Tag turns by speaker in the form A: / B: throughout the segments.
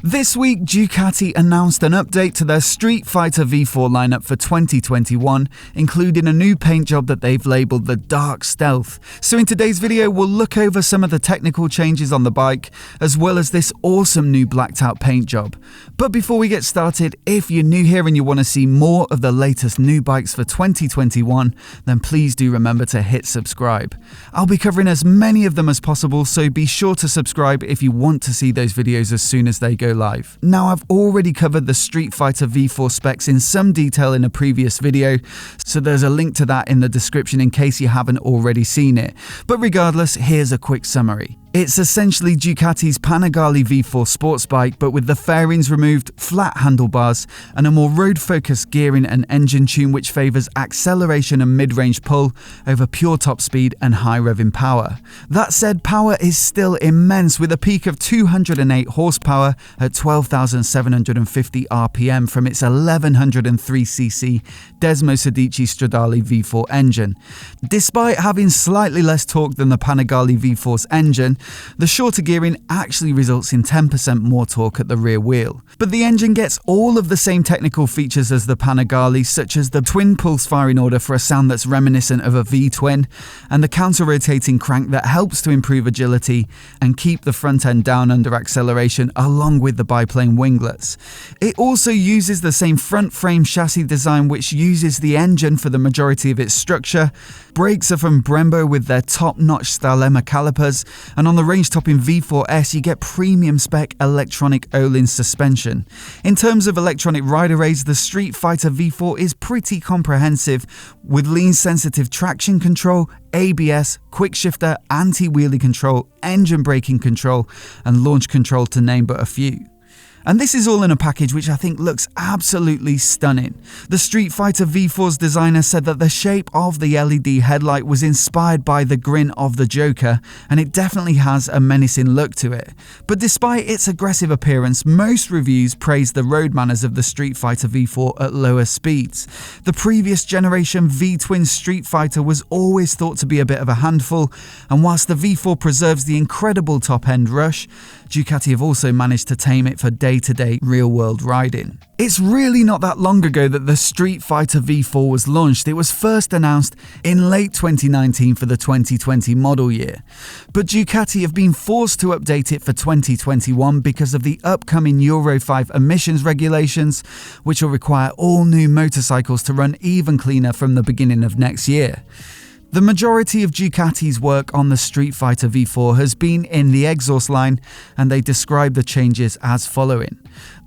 A: This week, Ducati announced an update to their Streetfighter V4 lineup for 2021, including a new paint job that they've labelled the Dark Stealth. So in today's video, we'll look over some of the technical changes on the bike, as well as this awesome new blacked out paint job. But before we get started, if you're new here and you want to see more of the latest new bikes for 2021, then please do remember to hit subscribe. I'll be covering as many of them as possible, so be sure to subscribe if you want to see those videos as soon as they go live. Now, I've already covered the Streetfighter V4 specs in some detail in a previous video, so there's a link to that in the description in case you haven't already seen it. But regardless, here's a quick summary. It's essentially Ducati's Panigale V4 sports bike, but with the fairings removed, flat handlebars, and a more road-focused gearing and engine tune which favours acceleration and mid-range pull over pure top speed and high revving power. That said, power is still immense, with a peak of 208 horsepower at 12,750 RPM from its 1103cc Desmo Sedici Stradale V4 engine. Despite having slightly less torque than the Panigale V4's engine, the shorter gearing actually results in 10% more torque at the rear wheel. But the engine gets all of the same technical features as the Panigale, such as the twin pulse firing order for a sound that's reminiscent of a V-twin, and the counter-rotating crank that helps to improve agility and keep the front end down under acceleration, along with the biplane winglets. It also uses the same front frame chassis design which uses the engine for the majority of its structure. Brakes are from Brembo with their top-notch Stalema calipers, and on the range-topping V4S you get premium spec electronic Öhlins suspension. In terms of electronic rider aids, the Streetfighter V4 is pretty comprehensive, with lean-sensitive traction control, ABS, quick shifter, anti-wheelie control, engine braking control, and launch control, to name but a few. And this is all in a package which I think looks absolutely stunning. The Streetfighter V4's designer said that the shape of the LED headlight was inspired by the grin of the Joker, and it definitely has a menacing look to it. But despite its aggressive appearance, most reviews praised the road manners of the Streetfighter V4 at lower speeds. The previous generation V-twin Streetfighter was always thought to be a bit of a handful, and whilst the V4 preserves the incredible top-end rush, Ducati have also managed to tame it for day-to-day real-world riding. It's really not that long ago that the Streetfighter V4 was launched. It was first announced in late 2019 for the 2020 model year. But Ducati have been forced to update it for 2021 because of the upcoming Euro 5 emissions regulations, which will require all new motorcycles to run even cleaner from the beginning of next year. The majority of Ducati's work on the Streetfighter V4 has been in the exhaust line, and they describe the changes as following.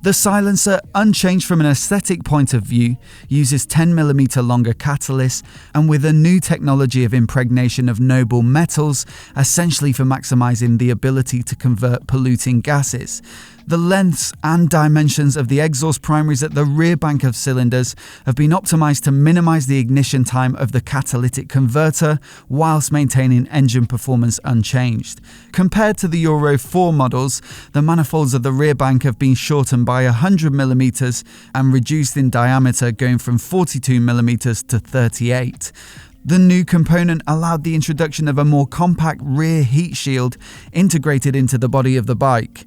A: The silencer, unchanged from an aesthetic point of view, uses 10mm longer catalysts and with a new technology of impregnation of noble metals, essentially for maximising the ability to convert polluting gases. The lengths and dimensions of the exhaust primaries at the rear bank of cylinders have been optimised to minimise the ignition time of the catalytic converter whilst maintaining engine performance unchanged. Compared to the Euro 4 models, the manifolds of the rear bank have been shortened by 100mm and reduced in diameter, going from 42mm to 38. The new component allowed the introduction of a more compact rear heat shield integrated into the body of the bike.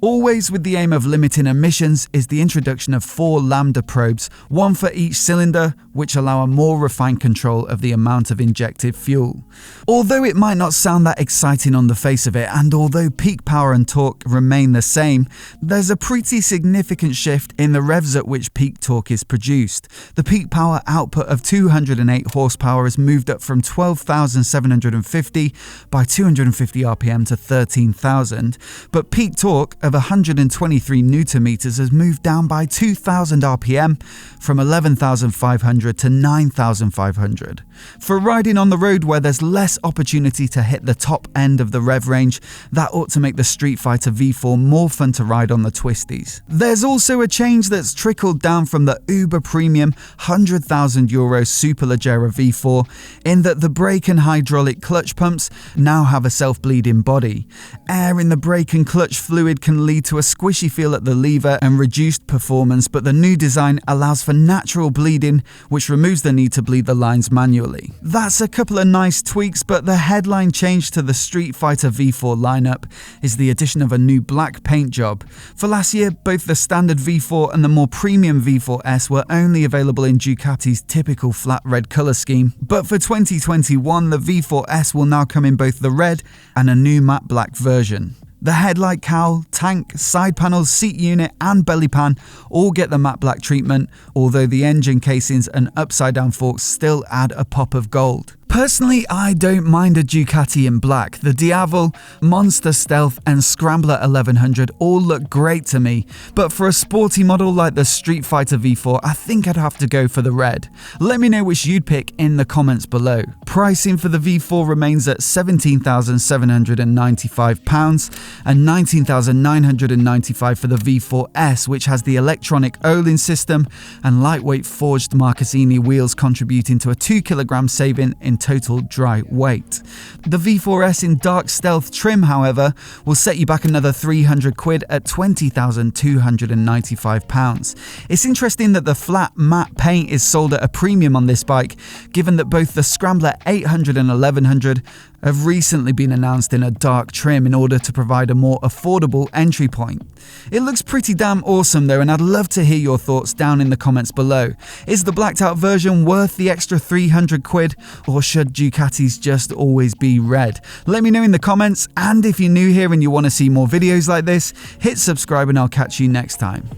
A: Always with the aim of limiting emissions is the introduction of 4 lambda probes, one for each cylinder, which allow a more refined control of the amount of injected fuel. Although it might not sound that exciting on the face of it, and although peak power and torque remain the same, there's a pretty significant shift in the revs at which peak torque is produced. The peak power output of 208 horsepower has moved up from 12,750 by 250 RPM to 13,000, but peak torque of 123 Nm has moved down by 2,000 RPM from 11,500 to 9,500. For riding on the road where there's less opportunity to hit the top end of the rev range, that ought to make the Streetfighter V4 more fun to ride on the twisties. There's also a change that's trickled down from the uber premium €100,000 Superleggera V4 in that the brake and hydraulic clutch pumps now have a self-bleeding body. Air in the brake and clutch fluid can can lead to a squishy feel at the lever and reduced performance, but the new design allows for natural bleeding, which removes the need to bleed the lines manually. That's a couple of nice tweaks, but the headline change to the Streetfighter V4 lineup is the addition of a new black paint job. For last year, both the standard V4 and the more premium V4S were only available in Ducati's typical flat red colour scheme, but for 2021, the V4S will now come in both the red and a new matte black version. The headlight cowl, tank, side panels, seat unit and belly pan all get the matte black treatment, although the engine casings and upside down forks still add a pop of gold. Personally, I don't mind a Ducati in black. The Diavel, Monster Stealth and Scrambler 1100 all look great to me, but for a sporty model like the Streetfighter V4, I think I'd have to go for the red. Let me know which you'd pick in the comments below. Pricing for the V4 remains at £17,795 and £19,995 for the V4S, which has the electronic Olin system and lightweight forged Marcassini wheels, contributing to a 2 kg saving in total dry weight. The V4S in dark stealth trim, however, will set you back another £300 at £20,295. It's interesting that the flat matte paint is sold at a premium on this bike, given that both the Scrambler 800 and 1100 have recently been announced in a dark trim in order to provide a more affordable entry point. It looks pretty damn awesome though, and I'd love to hear your thoughts down in the comments below. Is the blacked out version worth the extra £300, or should Ducatis just always be red? Let me know in the comments, and if you're new here and you want to see more videos like this, hit subscribe and I'll catch you next time.